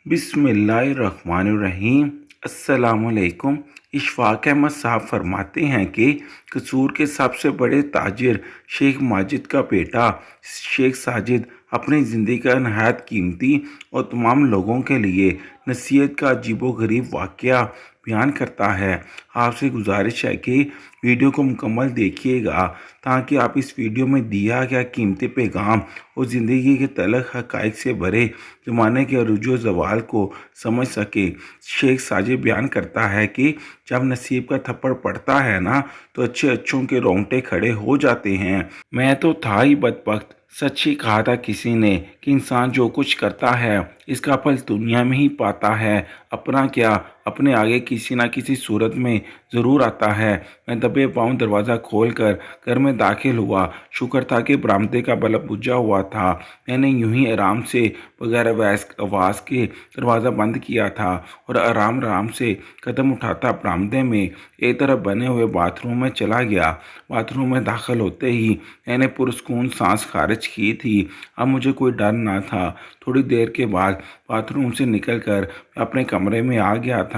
बिस्मिल्लाहिर्रहमानिर्रहीम। अस्सलामुअलैकुम। इशफाक अहमद साहब फरमाते हैं कि कसूर के सबसे बड़े ताजिर शेख माजिद का बेटा शेख साजिद अपनी ज़िंदगी का नहायत कीमती और तमाम लोगों के लिए नसीहत का अजीबोगरीब वाक़या बयान करता है। आपसे गुजारिश है कि वीडियो को मुकम्मल देखिएगा ताकि आप इस वीडियो में दिया गया कीमती पैगाम और ज़िंदगी के तलख हक़ाइक़ से भरे ज़माने के अरूज व ज़वाल को समझ सके। शेख साजिद बयान करता है कि जब नसीब का थप्पड़ पड़ता है ना तो अच्छों के रोंगटे खड़े हो जाते हैं। मैं तो था ही बदबख्त। सच ही कहा था किसी ने कि इंसान जो कुछ करता है इसका फल दुनिया में ही पाता है, अपना क्या अपने आगे किसी न किसी सूरत में ज़रूर आता है। मैं दबे पाँव दरवाज़ा खोलकर घर में दाखिल हुआ। शुक्र था कि बरामदे का बल्ब बुझा हुआ था। मैंने यूं ही आराम से बगैर आवाज़ के दरवाज़ा बंद किया था और आराम आराम से कदम उठाता बरामदे में एक तरफ बने हुए बाथरूम में चला गया। बाथरूम में दाखिल होते ही मैंने पुरस्कून सांस खारिज की थी। अब मुझे कोई डर ना था। थोड़ी देर के बाद बाथरूम से निकलकर अपने कमरे में आ गया था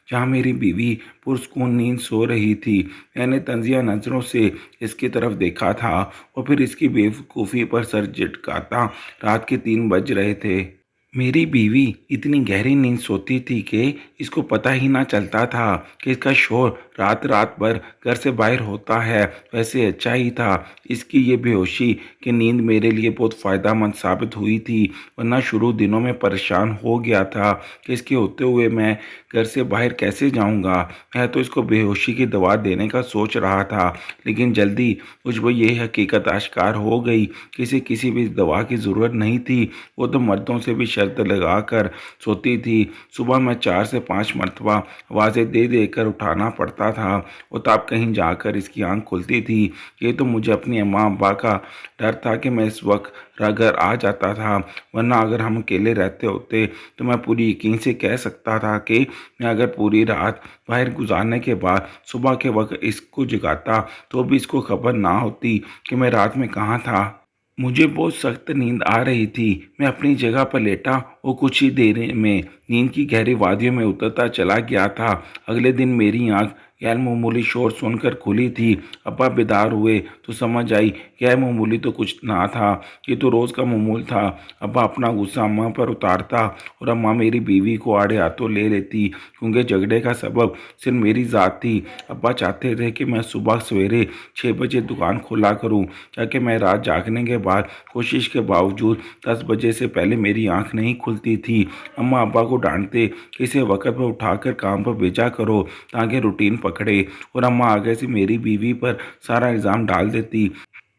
जहाँ मेरी बीवी पुरस्कून नींद सो रही थी। मैंने तंजिया नज़रों से इसकी तरफ देखा था और फिर इसकी बेवकूफ़ी पर सर झटकाता रात के 3 बज रहे थे। मेरी बीवी इतनी गहरी नींद सोती थी कि इसको पता ही ना चलता था कि इसका शोर रात रात भर घर से बाहर होता है। वैसे अच्छा ही था इसकी ये बेहोशी कि नींद मेरे लिए बहुत फ़ायदेमंद साबित हुई थी, वरना शुरू दिनों में परेशान हो गया था कि इसके होते हुए मैं घर से बाहर कैसे जाऊंगा। मैं तो इसको बेहोशी की दवा देने का सोच रहा था, लेकिन जल्दी मुझ पर यह हकीकत आश्कार हो गई कि इसे किसी भी दवा की ज़रूरत नहीं थी। वो तो मर्दों से भी शर्त लगा कर सोती थी। सुबह मैं 4 से 5 मरतबा आवाज़ें दे देकर उठाना पड़ता था और तब कहीं जाकर इसकी आंख खुलती थी। ये तो मुझे अपनी अम्मा अब्बा का डर था कि मैं इस वक्त घर आ जाता था, वरना अगर हम अकेले रहते होते तो मैं पूरी यकीन से कह सकता था कि मैं अगर पूरी रात बाहर गुजारने के बाद सुबह के वक्त इसको जगाता तो भी इसको खबर ना होती कि मैं रात में कहाँ था। मुझे बहुत सख्त नींद आ रही थी। मैं अपनी जगह पर लेटा और कुछ ही देर में नींद की गहरी वादियों में उतरता चला गया था। अगले दिन मेरी आंख गैर मामूली शोर सुनकर खुली थी। अब्बा बेदार हुए तो समझ आई गैर मामूली तो कुछ ना था, ये तो रोज़ का मामूल था। अब्बा अपना गुस्सा अम्मा पर उतारता और अम्मा मेरी बीवी को आड़े हाथों ले लेती, क्योंकि झगड़े का सबब सिर्फ मेरी ज़ात थी। अब्बा चाहते थे कि मैं सुबह सवेरे 6 बजे दुकान खोला करूं, ताकि मैं रात जागने के बाद कोशिश के बावजूद 10 बजे से पहले मेरी आंख नहीं खुलती थी। अम्मा अब्बा को डांटते कि इसे वक्त पर उठाकर काम पर भेजा करो ताकि रूटीन पकड़े, और अम्मा आगे से मेरी बीवी पर सारा इल्ज़ाम डाल देती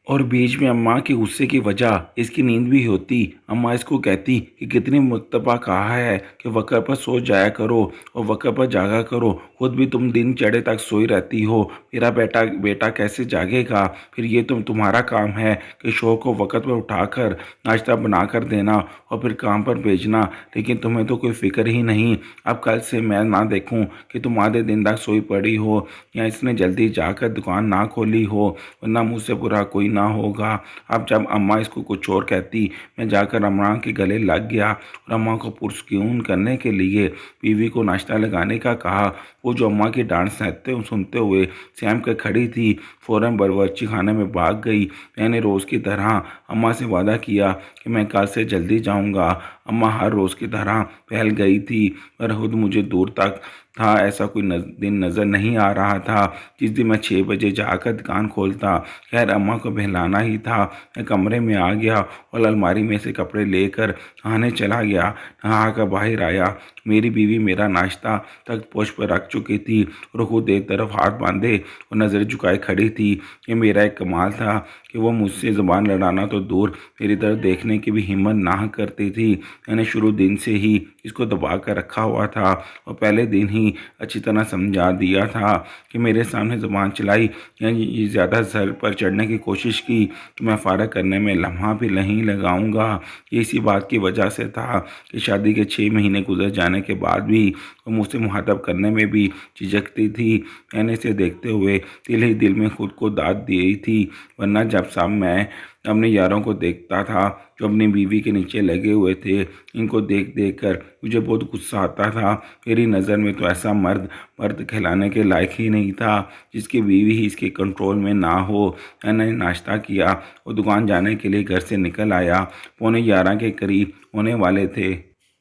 और बीच में अम्मा के गुस्से की वजह इसकी नींद भी होती। अम्मा इसको कहती कि कितनी मरतबा कहा है कि वक़्त पर सो जाया करो और वक़्त पर जागा करो, खुद भी तुम दिन चढ़े तक सोई रहती हो, मेरा बेटा बेटा कैसे जागेगा। फिर ये तुम्हारा काम है कि शोर को वक़्त पर उठाकर नाश्ता बना कर देना और फिर काम पर भेजना, लेकिन तुम्हें तो कोई फ़िक्र ही नहीं। अब कल से मैं ना देखूं कि तुम आधे दिन तक सोई पड़ी हो या इसने जल्दी जाकर दुकान ना खोली हो, वरना मुझसे बुरा कोई ना होगा। अब जब अम्मा इसको कुछ और कहती, मैं जाकर अम्मा के गले लग गया और अम्मा को पुरस्कून करने के लिए बीवी को नाश्ता लगाने का कहा। वो जो अम्मा की डांट सहते सुनते हुए सहम कर खड़ी थी, फ़ौरन बावर्ची खाने में भाग गई। मैंने रोज़ की तरह अम्मा से वादा किया कि मैं कल से जल्दी जाऊंगा। अम्मा हर रोज़ की तरह पहल गई थी, पर खुद मुझे दूर तक था ऐसा कोई दिन नज़र नहीं आ रहा था जिस दिन मैं 6 बजे जाकर दुकान खोलता। खैर अम्मा को बहलाना ही था। मैं कमरे में आ गया और अलमारी में से कपड़े लेकर नहाने चला गया। नहा कर बाहर आया, मेरी बीवी मेरा नाश्ता तक पोछ पर रख चुकी थी और खुद एक तरफ हाथ बांधे और नज़र झुकाए खड़ी थी। ये मेरा एक कमाल था कि वो मुझसे ज़ुबान लड़ाना तो दूर मेरी तरफ देखने की भी हिम्मत ना करती थी। मैंने शुरू दिन से ही इसको दबा कर रखा हुआ था और पहले दिन ही अच्छी तरह समझा दिया था कि मेरे सामने ज़ुबान चलाई या ये ज़्यादा सर पर चढ़ने की कोशिश की तो मैं फ़ारग करने में लम्हा भी नहीं लगाऊंगा। ये इसी बात की वजह से था कि शादी के 6 महीने गुजर जाने के बाद भी वो मुझसे मुखातब करने में भी झिझकती थी। मैंने इसे देखते हुए दिल ही दिल में खुद को दाद दी थी, वरना जब सब मैं अपने यारों को देखता था जो अपनी बीवी के नीचे लगे हुए थे। इनको देख देख कर मुझे बहुत गुस्सा आता था। मेरी नज़र में तो ऐसा मर्द मर्द कहलाने के लायक ही नहीं था जिसकी बीवी ही इसके कंट्रोल में ना हो। मैंने नाश्ता किया और दुकान जाने के लिए घर से निकल आया। 11:15 के करीब होने वाले थे।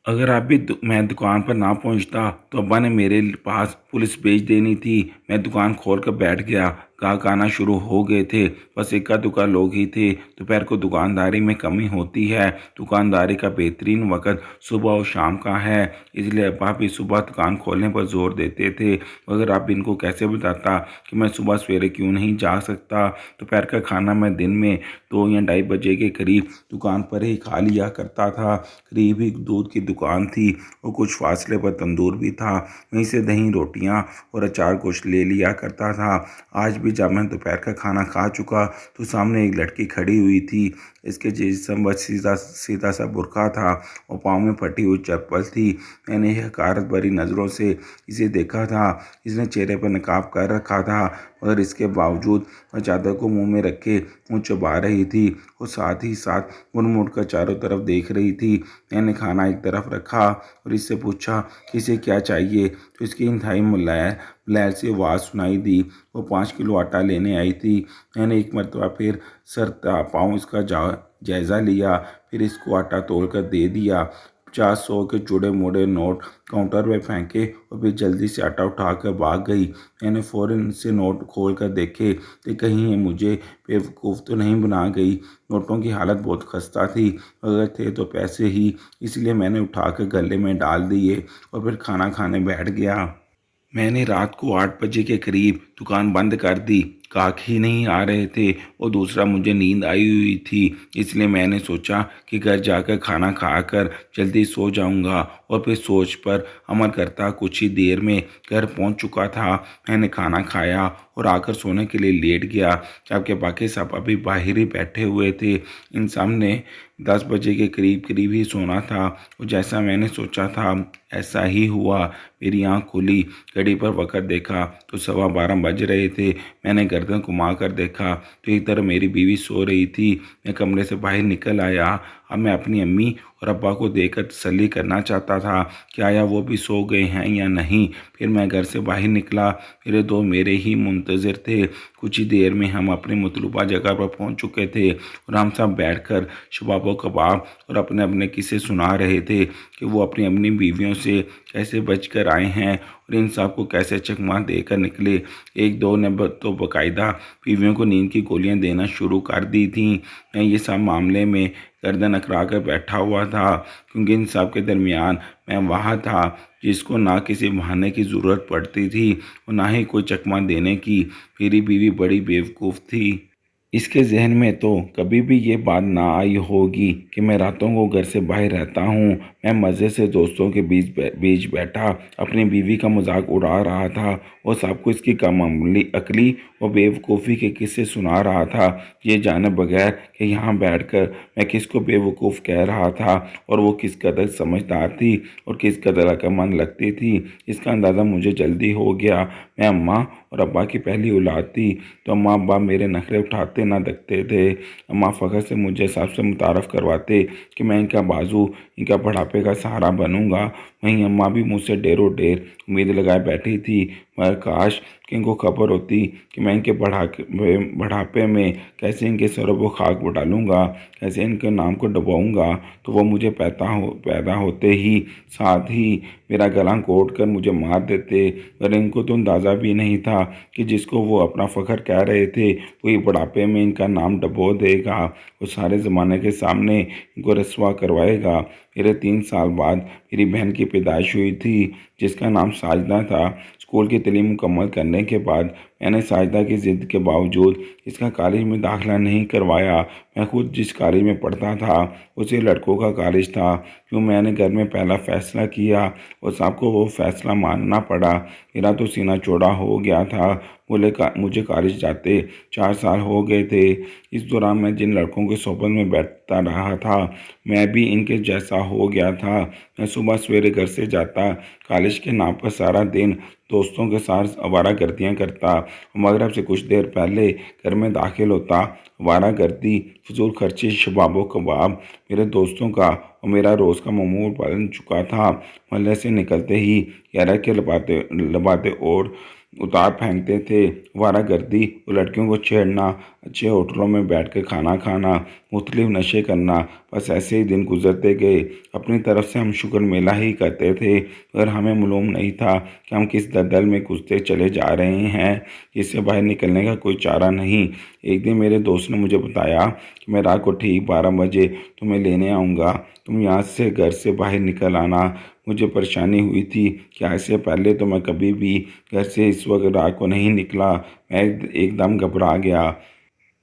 अगर आप भी मैं दुकान पर ना पहुंचता तो अब्बा ने मेरे पास पुलिस भेज देनी थी। मैं दुकान खोल कर बैठ गया। ग्राहक आना शुरू हो गए थे। बस इक्का दुक्का लोग ही थे। दोपहर को दुकानदारी में कमी होती है। दुकानदारी का बेहतरीन वक्त सुबह और शाम का है, इसलिए अब्बा भी सुबह दुकान खोलने पर जोर देते थे। अगर आप इनको कैसे बताता कि मैं सुबह सवेरे क्यों नहीं जा सकता। दोपहर का खाना मैं दिन में 2 या 2:30 बजे के करीब दुकान पर ही खा लिया करता था। करीब ही दूध की दुकान थी और कुछ फासले पर तंदूर भी था। वहीं से दही, रोटियां और अचार कुछ ले लिया करता था। आज भी जब मैं दोपहर का खाना खा चुका तो सामने एक लड़की खड़ी हुई थी। इसके जिस्म पर सीधा सीधा सा बुर्का था और पाँव में फटी हुई चप्पल थी। मैंने हकारत भरी नज़रों से इसे देखा था। इसने चेहरे पर नकाब कर रखा था, मगर इसके बावजूद वह चादर को मुंह में रखे मुँह चबा रही थी और साथ ही साथ मुड़ मुड़ कर चारों तरफ देख रही थी। मैंने खाना एक तरफ रखा और इससे पूछा कि इसे क्या चाहिए, तो इसकी इंतहाई मुलायम से आवाज़ सुनाई दी। वो 5 किलो आटा लेने आई थी। मैंने एक मरतबा फिर सर पाँव इसका जायज़ा लिया, फिर इसको आटा तोल कर दे दिया। 50-100 के जुड़े मुड़े नोट काउंटर में फेंके और फिर जल्दी से आटा उठाकर भाग गई। मैंने फ़ौरन से नोट खोल कर देखे कि कहीं ये मुझे बेवकूफ़ तो नहीं बना गई। नोटों की हालत बहुत खस्ता थी, अगर थे तो पैसे ही, इसलिए मैंने उठाकर गले में डाल दिए और फिर खाना खाने बैठ गया। मैंने रात को 8 बजे के करीब दुकान बंद कर दी। ग्राहक ही नहीं आ रहे थे और दूसरा मुझे नींद आई हुई थी, इसलिए मैंने सोचा कि घर जाकर खाना खाकर जल्दी सो जाऊंगा और फिर सोच पर अमल करता कुछ ही देर में घर पहुंच चुका था। मैंने खाना खाया और आकर सोने के लिए लेट गया, जबकि बाकी सब अभी बाहर ही बैठे हुए थे। इन सामने 10 बजे के करीब करीब ही सोना था और जैसा मैंने सोचा था ऐसा ही हुआ। मेरी आँख खुली, घड़ी पर वक़्त देखा तो 12:15 बज रहे थे। मैंने गर्दन घुमा कर देखा तो एक तरफ मेरी बीवी सो रही थी। मैं कमरे से बाहर निकल आया। अब मैं अपनी अम्मी और अब्बा को देखकर तसल्ली करना चाहता था कि आया वो भी सो गए हैं या नहीं। फिर मैं घर से बाहर निकला। मेरे ही मुंतज़िर थे। कुछ ही देर में हम अपनी मतलूबा जगह पर पहुंच चुके थे और हम सब बैठकर शबाब व कबाब और अपने अपने किस्से सुना रहे थे कि वो अपनी बीवियों से कैसे बच कर आए हैं और इन सब को कैसे चकमा देकर निकले। एक दो ने तो बाकायदा बीवियों को नींद की गोलियां देना शुरू कर दी थी। मैं ये सब मामले में गर्दन अकड़ा कर बैठा हुआ था, क्योंकि इन सब के दरमियान मैं वहाँ था जिसको ना किसी बहाने की ज़रूरत पड़ती थी और ना ही कोई चकमा देने की। मेरी बीवी बड़ी बेवकूफ़ थी। इसके जहन में तो कभी भी ये बात ना आई होगी कि मैं रातों को घर से बाहर रहता हूँ। मैं मज़े से दोस्तों के बीच बैठा अपनी बीवी का मजाक उड़ा रहा था और सबको इसकी कमामूली अकली और बेवकूफ़ी के किस्से सुना रहा था, ये जाने बगैर कि यहाँ बैठकर मैं किसको बेवकूफ़ कह रहा था और वो किस कदर समझदार थी और किस कदर अक्लमंद लगती थी। इसका अंदाज़ा मुझे जल्दी हो गया। मैं अम्मा और अब्बा की पहली औलाद थी, तो अम्मा अब्बा मेरे नखरे उठाते ना दिखते थे। अम्मा फ़ख्र से मुझे सबसे मुतारफ़ करवाते कि मैं इनका बाजू, इनका बढ़ापे का सहारा बनूंगा। वहीं अम्मा भी मुझसे ढेरों ढेर उम्मीद लगाए बैठी थी, मगर काश कि इनको खबर होती कि मैं इनके बढ़ापे में कैसे इनके सरों को खाक डालूंगा, कैसे इनके नाम को डुबाऊंगा, तो वो मुझे पैदा होते ही साथ ही मेरा गला घोंट कर मुझे मार देते। पर इनको तो अंदाज़ा भी नहीं था कि जिसको वो अपना फ़ख्र कह रहे थे वही बुढ़ापे में इनका नाम डबो देगा और सारे ज़माने के सामने इनको रसवा करवाएगा। मेरे 3 साल बाद मेरी बहन की पैदाइश हुई थी, जिसका नाम साजदा था। स्कूल की तालीम मुकम्मल करने के बाद मैंने साजदा की ज़िद के बावजूद इसका कॉलेज में दाखिला नहीं करवाया। मैं खुद जिस कॉलेज में पढ़ता था उसे लड़कों का कॉलेज था। क्यों मैंने घर में पहला फ़ैसला किया और सबको वो फ़ैसला मानना पड़ा। मेरा तो सीना चौड़ा हो गया था। मुझे कॉलेज जाते 4 साल हो गए थे। इस दौरान मैं जिन लड़कों के सोबत में बैठता रहा था मैं भी इनके जैसा हो गया था। मैं सुबह सवेरे घर से जाता, कॉलेज के नाम पर सारा दिन दोस्तों के साथ आवारागर्दियाँ करता, मगरब से कुछ देर पहले घर में दाखिल होता आवारागर्दी, फजूल खर्ची, शबाब कबाब मेरे दोस्तों का और मेरा रोज़ का मामूल बन चुका था। मोहल्ले से निकलते ही यारा के लबाते लबाते और उतार फेंकते थे। आवारागर्दी और लड़कियों को छेड़ना, अच्छे होटलों में बैठकर खाना खाना, मुख्तलिफ नशे करना, बस ऐसे ही दिन गुजरते गए। अपनी तरफ से हम शुक्र मेला ही करते थे, मगर हमें मालूम नहीं था कि हम किस दलदल में घुसते चले जा रहे हैं जिससे बाहर निकलने का कोई चारा नहीं। एक दिन मेरे दोस्त ने मुझे बताया कि मैं रात को ठीक 12 बजे तुम्हें लेने आऊँगा, तुम यहाँ से घर से बाहर निकल आना। मुझे परेशानी हुई थी कि इससे पहले तो मैं कभी भी घर से इस वक्त रात को नहीं निकला। मैं एकदम घबरा गया।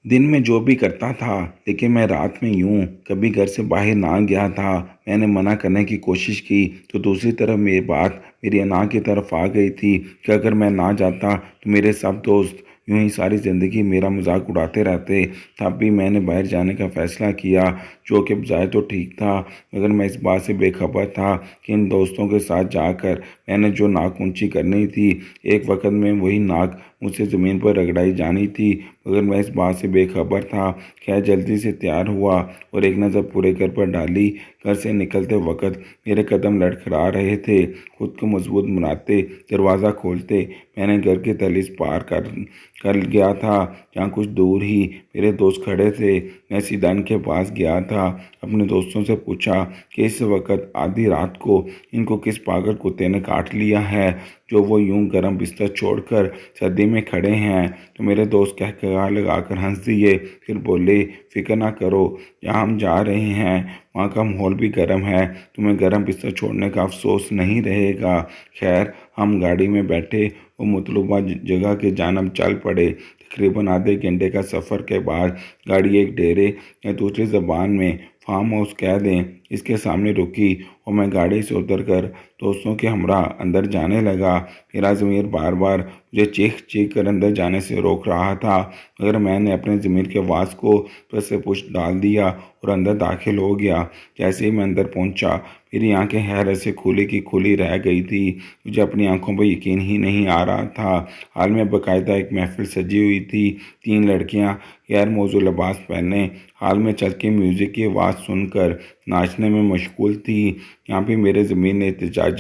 दिन में जो भी करता था, लेकिन मैं रात में यूं कभी घर से बाहर ना गया था। मैंने मना करने की कोशिश की तो दूसरी तरफ मेरी बात मेरी अना की तरफ आ गई थी कि अगर मैं ना जाता तो मेरे सब दोस्त यूं ही सारी ज़िंदगी मेरा मजाक उड़ाते रहते। तब भी मैंने बाहर जाने का फ़ैसला किया, जो कि बजाय तो ठीक था, मगर मैं इस बात से बेखबर था कि इन दोस्तों के साथ जाकर मैंने जो नाक ऊंची करनी थी, एक वक्त में वही नाक मुझसे ज़मीन पर रगड़ाई जानी थी। मगर मैं इस बात से बेखबर था। खैर जल्दी से तैयार हुआ और एक नज़र पूरे घर पर डाली। घर से निकलते वक्त मेरे कदम लड़खड़ा रहे थे। खुद को मजबूत बनाते दरवाज़ा खोलते मैंने घर के दहलीज पार कर गया था, जहाँ कुछ दूर ही मेरे दोस्त खड़े थे। मैं सीधा इनके पास गया था, अपने दोस्तों से पूछा कि इस वक्त आधी रात को इनको किस पागल कुत्ते ने काट लिया है जो वो यूं गर्म बिस्तर छोड़कर सर्दी में खड़े हैं। तो मेरे दोस्त कह लगाकर हंस दिए, फिर बोले, फिक्र ना करो, जहाँ हम जा रहे हैं वहाँ का माहौल भी गर्म है, तुम्हें गर्म बिस्तर छोड़ने का अफसोस नहीं रहेगा। खैर हम गाड़ी में बैठे और मतलूबा जगह के जानब चल पड़े। तकरीबन आधे घंटे का सफ़र के बाद गाड़ी एक डेरे या दूसरी ज़बान में फार्म हाउस कह दें इसके सामने रुकी और मैं गाड़ी से उतरकर दोस्तों के हमरा अंदर जाने लगा। मेरा ज़मीर बार बार मुझे चीख चीख कर अंदर जाने से रोक रहा था, मगर मैंने अपने ज़मीर के आवाज़ को प्रेस से पुश डाल दिया और अंदर दाखिल हो गया। जैसे ही मैं अंदर पहुंचा, मेरी आंखें हैरत से खुली की खुली रह गई थी। मुझे अपनी आंखों पर यकीन ही नहीं आ रहा था। हाल में बाकायदा एक महफिल सजी हुई थी। 3 लड़कियां गैर मौजू लिबास पहने हाल में चल के म्यूज़िक की आवाज़ सुनकर नाचने में मशगूल थी। यहाँ पे मेरे ज़मीन ने एहतजाज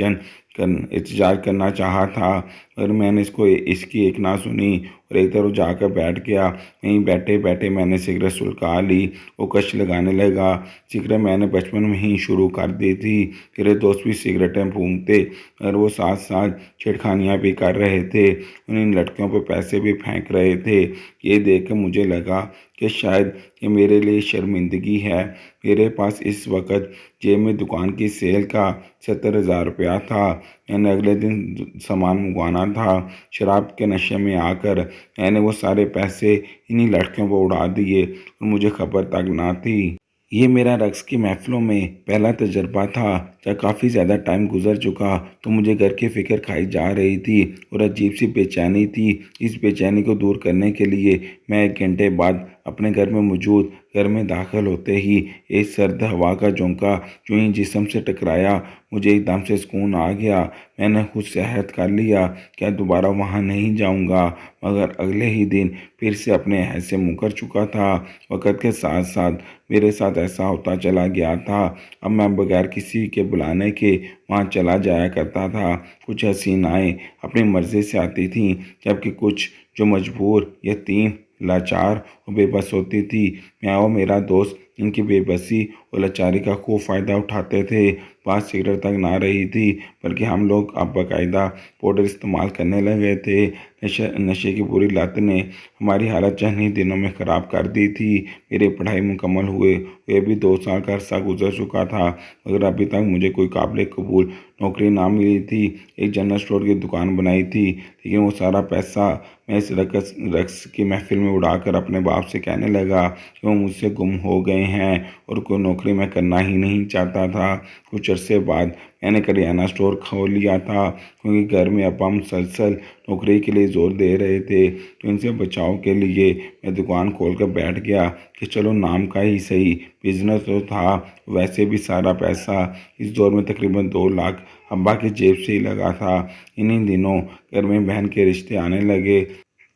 करना चाहा था, मगर मैंने इसकी एक ना सुनी और एक तरफ जाकर बैठ गया। वहीं बैठे बैठे मैंने सिगरेट सुलगा ली और कश लगाने लगा। सिगरेट मैंने बचपन में ही शुरू कर दी थी। मेरे दोस्त भी सिगरेटें फूंकते और वो साथ साथ छेड़खानियाँ भी कर रहे थे। उन लड़कियों पर पैसे भी फेंक रहे थे। ये देख कर मुझे लगा कि शायद ये मेरे लिए शर्मिंदगी है। मेरे पास इस वक्त जेब में दुकान की सेल का 70,000 रुपया था। मैंने अगले दिन सामान मंगवाना था। शराब के नशे में आकर मैंने वो सारे पैसे इन्हीं लड़कियों को उड़ा दिए और मुझे खबर तक ना थी। ये मेरा रक्स की महफ़िलों में पहला तजर्बा था। जब काफ़ी ज़्यादा टाइम गुजर चुका तो मुझे घर की फ़िक्र खाई जा रही थी और अजीब सी बेचैनी थी। इस बेचैनी को दूर करने के लिए मैं 1 घंटे बाद अपने घर में मौजूद घर में दाखिल होते ही एक सर्द हवा का झोंका जो ही जिस्म से टकराया, मुझे एकदम से सुकून आ गया। मैंने खुद से अहद कर लिया कि दोबारा वहाँ नहीं जाऊँगा, मगर अगले ही दिन फिर से अपने अहद से मुकर चुका था। वक़्त के साथ साथ मेरे साथ ऐसा होता चला गया था। अब मैं बगैर किसी के बुलाने के वहाँ चला जाया करता था। कुछ हसीनाएँ अपनी मर्ज़ी से आती थीं, जबकि कुछ जो मजबूर, यतीम, लाचार और बेबस होती थी। मैं और मेरा दोस्त इनकी बेबसी और लाचारी का खूब फ़ायदा उठाते थे। बात सिगरेट तक ना रही थी, बल्कि हम लोग अब बाकायदा पाउडर इस्तेमाल करने लगे थे। नशे की बुरी लत ने हमारी हालत चंद ही दिनों में ख़राब कर दी थी। मेरी पढ़ाई मुकम्मल हुए भी 2 साल का अरसा गुजर चुका था, मगर अभी तक मुझे कोई काबिल कबूल नौकरी ना मिली थी। एक जनरल स्टोर की दुकान बनाई थी, लेकिन वो सारा पैसा मैं इस रक्स की महफिल में उड़ाकर अपने बाप से कहने लगा कि वो मुझसे गुम हो गए हैं और कोई नौकरी मैं करना ही नहीं चाहता था। कुछ अरसे बाद मैंने करियाना स्टोर खोल लिया था, क्योंकि घर में अब्बा मुसलसल नौकरी के लिए ज़ोर दे रहे थे। तो इनसे बचाव के लिए मैं दुकान खोल कर बैठ गया कि चलो नाम का ही सही, बिजनेस तो था। वैसे भी सारा पैसा इस दौर में तकरीबन 2 लाख अब्बा की जेब से ही लगा था। इन्हीं दिनों घर में बहन के रिश्ते आने लगे।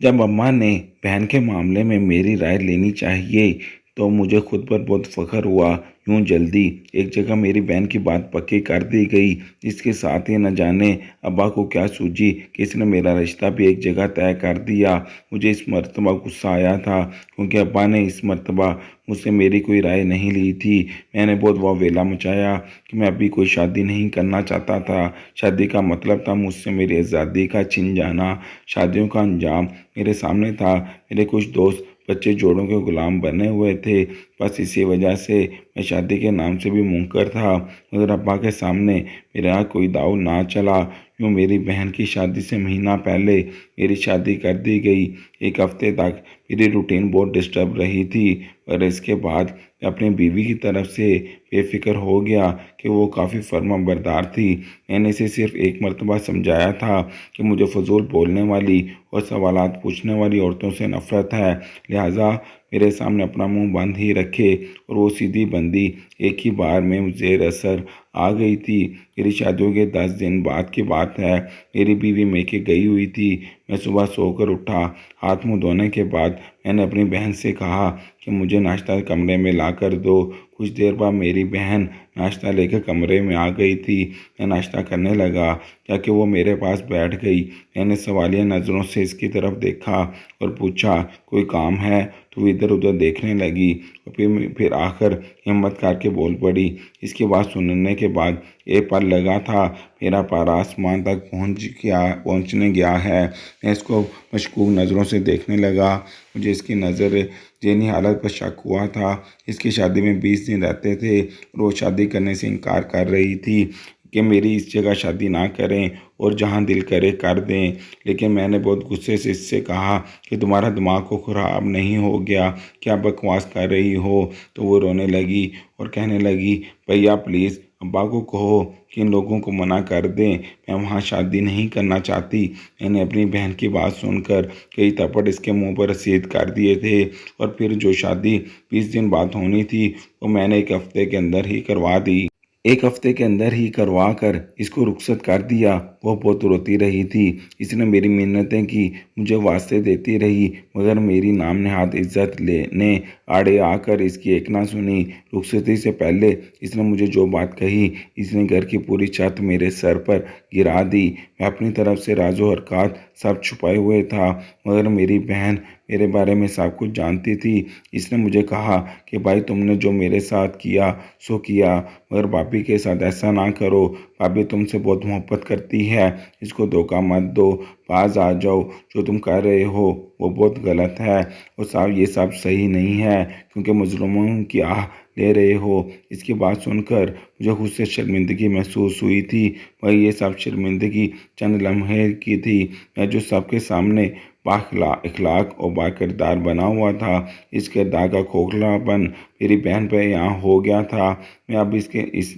जब अम्मा ने बहन के मामले में मेरी राय लेनी चाहिए तो मुझे खुद पर बहुत फख्र हुआ। यूं जल्दी एक जगह मेरी बहन की बात पक्की कर दी गई। इसके साथ ही न जाने अब्बा को क्या सूझी कि इसने मेरा रिश्ता भी एक जगह तय कर दिया। मुझे इस मर्तबा गुस्सा आया था क्योंकि अब्बा ने इस मर्तबा मुझसे मेरी कोई राय नहीं ली थी। मैंने बहुत वावेला मचाया कि मैं अभी कोई शादी नहीं करना चाहता था। शादी का मतलब था मुझसे मेरी आज़ादी का छिन जाना। शादियों का अंजाम मेरे सामने था। मेरे कुछ दोस्त बच्चे जोड़ों के गुलाम बने हुए थे। बस इसी वजह से मैं शादी के नाम से भी मुनकर था, मगर अब्बा के सामने मेरा कोई दाव ना चला। यूँ मेरी बहन की शादी से महीना पहले मेरी शादी कर दी गई। एक हफ्ते तक मेरी रूटीन बहुत डिस्टर्ब रही थी, और इसके बाद मैं अपनी बीवी की तरफ से बेफिक्र हो गया कि वो काफ़ी फर्माबरदार थी। मैंने इसे सिर्फ एक मरतबा समझाया था कि मुझे फजूल बोलने वाली और सवालात पूछने वाली औरतों से नफरत है, लिहाजा मेरे सामने अपना मुंह बंद ही रखे। और वो सीधी बंदी एक ही बार में जेर असर आ गई थी। मेरी शादियों के 10 दिन बाद की बात है। मेरी बीवी मेके गई हुई थी। मैं सुबह सोकर उठा। हाथ मुंह धोने के बाद मैंने अपनी बहन से कहा कि मुझे नाश्ता कमरे में ला कर दो। कुछ देर बाद मेरी बहन नाश्ता लेकर कमरे में आ गई थी। मैं नाश्ता करने लगा जाके वो मेरे पास बैठ गई। मैंने सवालिया नज़रों से इसकी तरफ देखा और पूछा, कोई काम है? तो इधर उधर देखने लगी और फिर आकर हिम्मत करके बोल पड़ी। इसकी बात सुनने के बाद एक पल लगा था मेरा पारा आसमान तक पहुंचने गया है। मैं इसको मशकूक नज़रों से देखने लगा। मुझे इसकी नज़र जहनी हालत पर शक हुआ था। इसकी शादी में 20 दिन रहते थे और वो शादी करने से इनकार कर रही थी कि मेरी इस जगह शादी ना करें और जहां दिल करे कर दें। लेकिन मैंने बहुत गुस्से से इससे कहा कि तुम्हारा दिमाग को ख़राब नहीं हो गया, क्या बकवास कर रही हो? तो वो रोने लगी और कहने लगी, भैया प्लीज़ अब्बा को कहो कि इन लोगों को मना कर दें, मैं वहाँ शादी नहीं करना चाहती। मैंने अपनी बहन की बात सुनकर कई थप्पड़ इसके मुंह पर रसीद कर दिए थे, और फिर जो शादी 20 दिन बाद होनी थी वो मैंने एक हफ्ते के अंदर ही करवा दी। एक हफ्ते के अंदर ही करवा कर इसको रुखसत कर दिया। वो बहुत रोती रही थी। इसने मेरी मिन्नतें की, मुझे वास्ते देती रही, मगर मेरी नाम नहाद इज्जत लेने आड़े आकर इसकी एक ना सुनी। रुखसती से पहले इसने मुझे जो बात कही, इसने घर की पूरी छत मेरे सर पर गिरा दी। मैं अपनी तरफ से राजो हरकत सब छुपाए हुए था, मगर मेरी बहन मेरे बारे में सब कुछ जानती थी। इसने मुझे कहा कि भाई तुमने जो मेरे साथ किया सो किया, मगर भाभी के साथ ऐसा ना करो। भाभी तुमसे बहुत मोहब्बत करती है, इसको धोखा मत दो। पास आ जाओ, जो तुम कर रहे हो वो बहुत गलत है और साहब ये सब सही नहीं है, क्योंकि मजलूमों की आह ले रहे हो। इसकी बात सुनकर मुझे खुद से शर्मिंदगी महसूस हुई थी, मगर ये सब शर्मिंदगी चंद लम्हे की थी। मैं जो सबके सामने इखलाक और बाकिरदार बना हुआ था, इस किरदार का खोखलापन मेरी बहन पर यहाँ हो गया था। मैं अब इसके इस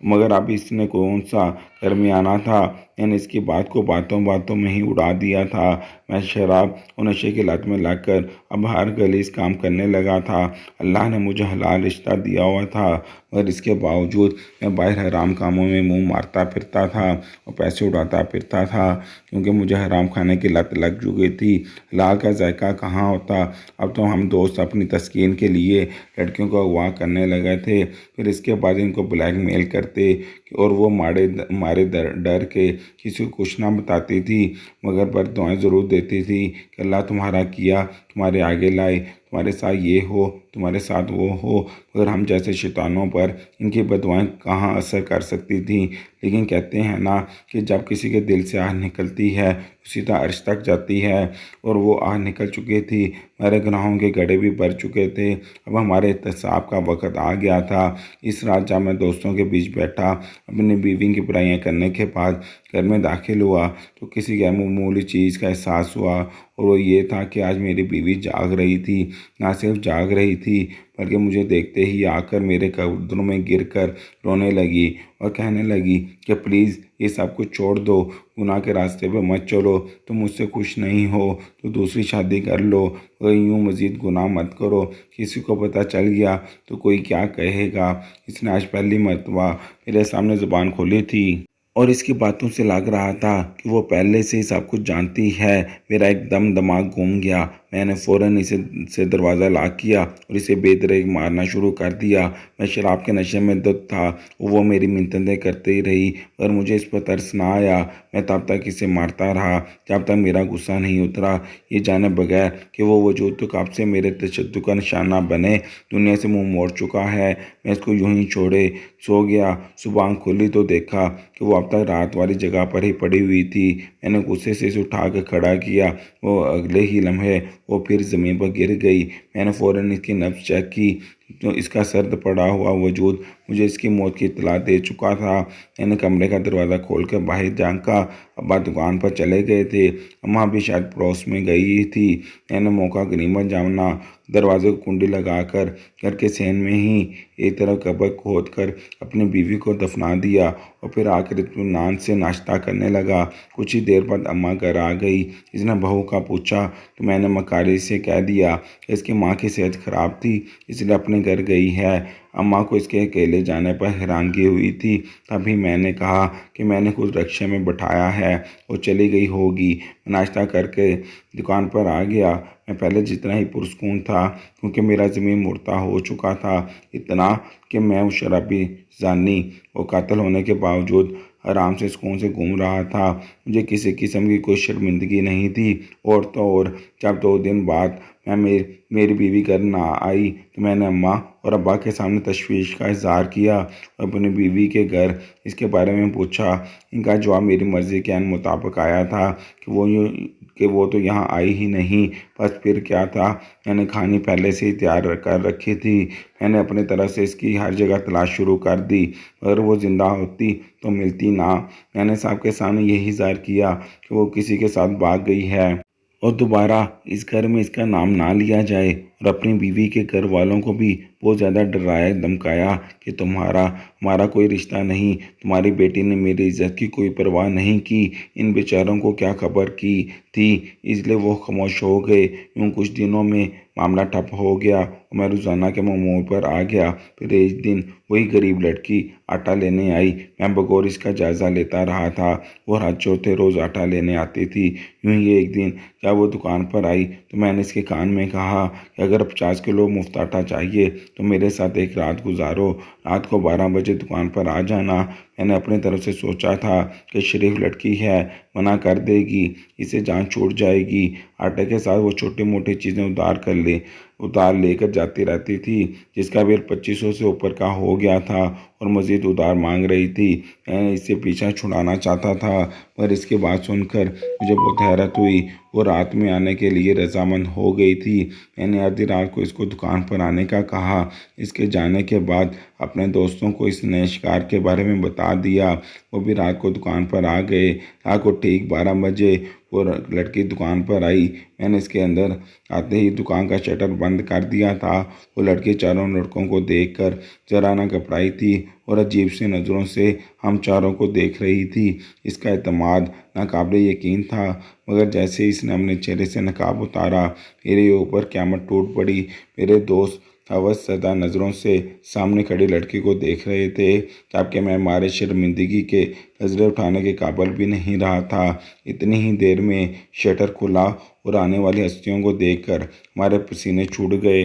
मगर अब इसने कौन सा दरमियाना था। मैंने इसकी बात को बातों बातों में ही उड़ा दिया था। मैं शराब और नशे की लत में लगकर अब हर गलीज काम करने लगा था। अल्लाह ने मुझे हलाल रिश्ता दिया हुआ था, मगर इसके बावजूद मैं बाहर हराम कामों में मुंह मारता फिरता था और पैसे उड़ाता फिरता था, क्योंकि मुझे हराम खाने की लत लग चुकी थी। हलाल का जायका कहाँ होता। अब तो हम दोस्त अपनी तस्कीन के लिए लड़कियों को अगवा करने लगे थे, फिर इसके बाद इनको ब्लैकमेल करते और वो मारे डर के किसी को कुछ ना बताती थी, मगर पर दुआएं ज़रूर देती थी कि अल्लाह तुम्हारा किया तुम्हारे आगे लाए, तुम्हारे साथ ये हो तुम्हारे साथ वो हो। मगर हम जैसे शैतानों पर इनकी बदुआएं कहाँ असर कर सकती थी। लेकिन कहते हैं ना कि जब किसी के दिल से आह निकलती है तो सीधा अर्श तक जाती है, और वो आह निकल चुकी थी। हमारे गुनाहों के गड्ढे भी भर चुके थे। अब हमारे एहतसाब का वक़्त आ गया था। इस रात जब मैं दोस्तों के बीच बैठा अपनी बीवी की बुराइयां करने के बाद घर में दाखिल हुआ, तो किसी गैर मामूली चीज़ का एहसास हुआ, और वो ये था कि आज मेरी बीवी जाग रही थी। ना सिर्फ जाग रही थी, बल्कि मुझे देखते ही आकर मेरे कदमों में गिरकर रोने लगी और कहने लगी कि प्लीज़ ये सब कुछ छोड़ दो, गुनाह के रास्ते पे मत चलो। तुम मुझसे खुश नहीं हो तो दूसरी शादी कर लो, और यूँ मज़ीद गुनाह मत करो। किसी को पता चल गया तो कोई क्या कहेगा। इसने आज पहली मर्तबा मेरे सामने ज़ुबान खोली थी। और इसकी बातों से लग रहा था कि वो पहले से ही सब कुछ जानती है। मेरा एकदम दिमाग घूम गया। मैंने फ़ौरन इसे से दरवाज़ा लॉक किया और इसे बेदरेग मारना शुरू कर दिया। मैं शराब के नशे में धुत था। वो मेरी मिन्नतें करती ही रही, पर मुझे इस पर तरस ना आया। मैं तब तक इसे मारता रहा जब तक मेरा गुस्सा नहीं उतरा, ये जाने बगैर कि वो वजूद तो कब से मेरे तशद्दुद का निशाना बने दुनिया से मुंह मोड़ चुका है। मैं इसको यूं ही छोड़े सो गया। सुबह आँख खोली तो देखा कि वो अब तक रात वाली जगह पर ही पड़ी हुई थी। मैंने गुस्से से इसे उठा कर खड़ा किया। वो अगले ही लम्हे वो फिर ज़मीन पर गिर गई। मैंने फ़ौरन इसकी नब्ज़ चेक की तो इसका सर्द पड़ा हुआ वजूद मुझे इसकी मौत की इत्तला दे चुका था। मैंने कमरे का दरवाज़ा खोलकर बाहर झांका। अब्बा दुकान पर चले गए थे। अम्मा भी शायद पड़ोस में गई थी। मैंने मौका गनीमत जाना दरवाजे को कुंडी लगाकर घर के सहन में ही एक तरफ कब्र खोद कर अपनी बीवी को दफना दिया और फिर आकर इत्मीनान से नाश्ता करने लगा। कुछ ही देर बाद अम्मा घर आ गई। इसने बहू का पूछा तो मैंने मकारी से कह दिया कि इसकी माँ की सेहत खराब थी, इसलिए अपने घर गई है। अम्मा को इसके अकेले जाने पर हैरानगी हुई थी। तभी मैंने कहा कि मैंने खुद रिक्शे में बैठाया है, वो चली गई होगी। नाश्ता करके दुकान पर आ गया। मैं पहले जितना ही पुरस्कून था, क्योंकि मेरा ज़मीन मुर्दा हो चुका था, इतना कि मैं उस शराबी जानी और कातिल होने के बावजूद आराम से सुकून से घूम रहा था। मुझे किसी किस्म की कोई शर्मिंदगी नहीं थी। और तो और जब 2 दिन बाद मेरी बीवी घर ना आई तो मैंने अम्मा और अब्बा के सामने तशवीश का इजहार किया और अपनी बीवी के घर इसके बारे में पूछा। इनका जवाब मेरी मर्ज़ी के मुताबिक आया था कि वो तो यहाँ आई ही नहीं। बस फिर क्या था, मैंने खानी पहले से ही तैयार कर रखी थी। मैंने अपनी तरफ से इसकी हर जगह तलाश शुरू कर दी, अगर वो ज़िंदा होती तो मिलती ना। मैंने साहब के सामने यही ज़ाहिर किया कि वो किसी के साथ भाग गई है और दोबारा इस घर में इसका नाम ना लिया जाए, और अपनी बीवी के घर वालों को भी बहुत ज़्यादा डराया धमकाया कि तुम्हारा हमारा कोई रिश्ता नहीं, तुम्हारी बेटी ने मेरी इज्जत की कोई परवाह नहीं की। इन बेचारों को क्या खबर की थी, इसलिए वो खामोश हो गए। यूँ कुछ दिनों में मामला ठप हो गया और मैं रोज़ाना के मोड़ पर आ गया। फिर एक दिन वही गरीब लड़की आटा लेने आई। मैं बगौर इसका जायज़ा लेता रहा था। वो हर चौथे रोज़ आटा लेने आती थी। यूँ ही एक दिन जब वो दुकान पर आई तो मैंने इसके कान में कहा कि अगर 50 किलो मुफ्त आटा चाहिए तो मेरे साथ एक रात गुजारो, रात को 12 बजे दुकान पर आ जाना। मैंने अपनी तरफ से सोचा था कि शरीफ लड़की है, मना कर देगी, इसे जान छूट जाएगी। आटे के साथ वो छोटी मोटी चीज़ें उधार लेकर जाती रहती थी, जिसका बिल 2500 से ऊपर का हो गया था और मज़ीद उधार मांग रही थी। मैंने इससे पीछा छुड़ाना चाहता था, पर इसकी बात सुनकर मुझे बहुत हैरत हुई। वो रात में आने के लिए रजामंद हो गई थी। मैंने आधी रात को इसको दुकान पर आने का कहा। इसके जाने के बाद अपने दोस्तों को इस नए शिकार के बारे में बता दिया। वो भी रात को दुकान पर आ गए। रात को ठीक 12 बजे वो लड़की दुकान पर आई। मैंने इसके अंदर आते ही दुकान का शटर बंद कर दिया था। वो लड़की चारों लड़कों को देखकर जरा ना घबराई थी और अजीब सी नज़रों से हम चारों को देख रही थी। इसका एतमाद नाकाबिले यकीन था, मगर जैसे ही इसने अपने चेहरे से नकाब उतारा, मेरे ऊपर क़यामत टूट पड़ी। मेरे दोस्त हवसज़दा नज़रों से सामने खड़ी लड़की को देख रहे थे, जबकि मैं मारे शर्मिंदगी के नज़रें उठाने के काबिल भी नहीं रहा था। इतनी ही देर में शटर खुला और आने वाली हस्तियों को देखकर हमारे पसीने छूट गए।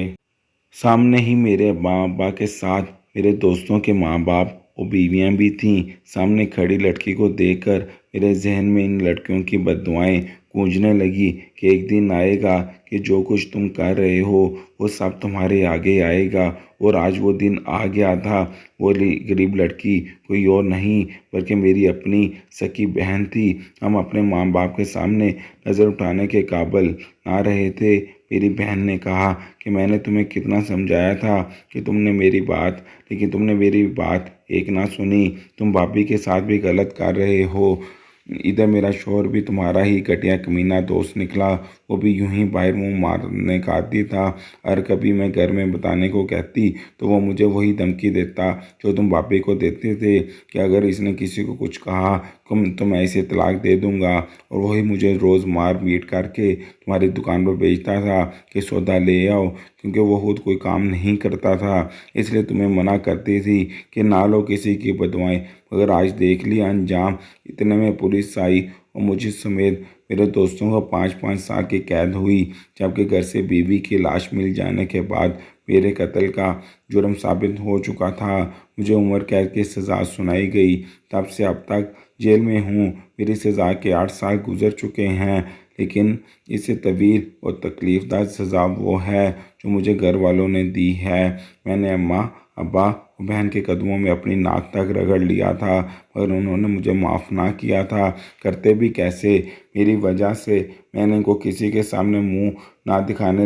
सामने ही मेरे माँ बाप के साथ मेरे दोस्तों के माँ बाप और बीवियाँ भी थीं। सामने खड़ी लड़की को देखकर मेरे जहन में इन लड़कियों की बद्दुआएं गूंजने लगी कि एक दिन आएगा कि जो कुछ तुम कर रहे हो वो सब तुम्हारे आगे आएगा। और आज वो दिन आ गया था। वो गरीब लड़की कोई और नहीं बल्कि मेरी अपनी सकी बहन थी। हम अपने माँ बाप के सामने नज़र उठाने के काबिल ना रहे थे। मेरी बहन ने कहा कि मैंने तुम्हें कितना समझाया था कि लेकिन तुमने मेरी बात एक ना सुनी। तुम भाभी के साथ भी गलत कर रहे हो। इधर मेरा शौहर भी तुम्हारा ही घटिया कमीना दोस्त निकला। वो भी यूं ही बाहर मुंह मारने का आदी था। और कभी मैं घर में बताने को कहती तो वो मुझे वही धमकी देता जो तुम बापे को देते थे कि अगर इसने किसी को कुछ कहा तो मैं इसे तलाक दे दूंगा। और वही मुझे रोज़ मार पीट करके तुम्हारी दुकान पर भेजता था कि सौदा ले आओ, क्योंकि वो खुद कोई काम नहीं करता था। इसलिए तुम्हें मना करती थी कि ना लो किसी की बदवाएं, मगर आज देख लिया अंजाम। इतने में पुलिस आई और मुझे समेत मेरे दोस्तों को 5-5 साल की कैद हुई, जबकि घर से बीवी की लाश मिल जाने के बाद मेरे कत्ल का जुर्म साबित हो चुका था। मुझे उम्र कैद की सज़ा सुनाई गई। तब से अब तक जेल में हूँ। मेरी सज़ा के 8 साल गुजर चुके हैं, लेकिन इससे तवील और तकलीफ़दार सज़ा वो है जो मुझे घर वालों ने दी है। मैंने अम्मा, अब्बा और बहन के कदमों में अपनी नाक तक रगड़ लिया था, मगर उन्होंने मुझे माफ़ ना किया था। करते भी कैसे? मेरी वजह से मैंने इनको किसी के सामने मुंह ना दिखाने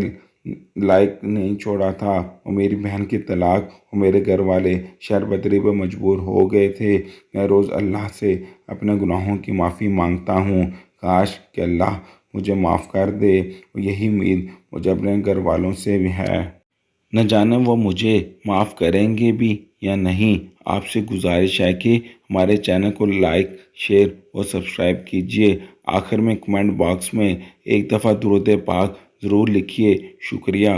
लायक नहीं छोड़ा था, और मेरी बहन की तलाक और मेरे घर वाले शरबतरी पर मजबूर हो गए थे। मैं रोज़ अल्लाह से अपने गुनाहों की माफ़ी मांगता हूँ। काश कि अल्लाह मुझे माफ़ कर दे, और यही उम्मीद मुझे अपने घर वालों से भी है। न जाने वो मुझे माफ़ करेंगे भी या नहीं। आपसे गुजारिश है कि हमारे चैनल को लाइक, शेयर और सब्सक्राइब कीजिए। आखिर में कमेंट बॉक्स में एक दफ़ा दुरूद पाक ज़रूर लिखिए। शुक्रिया।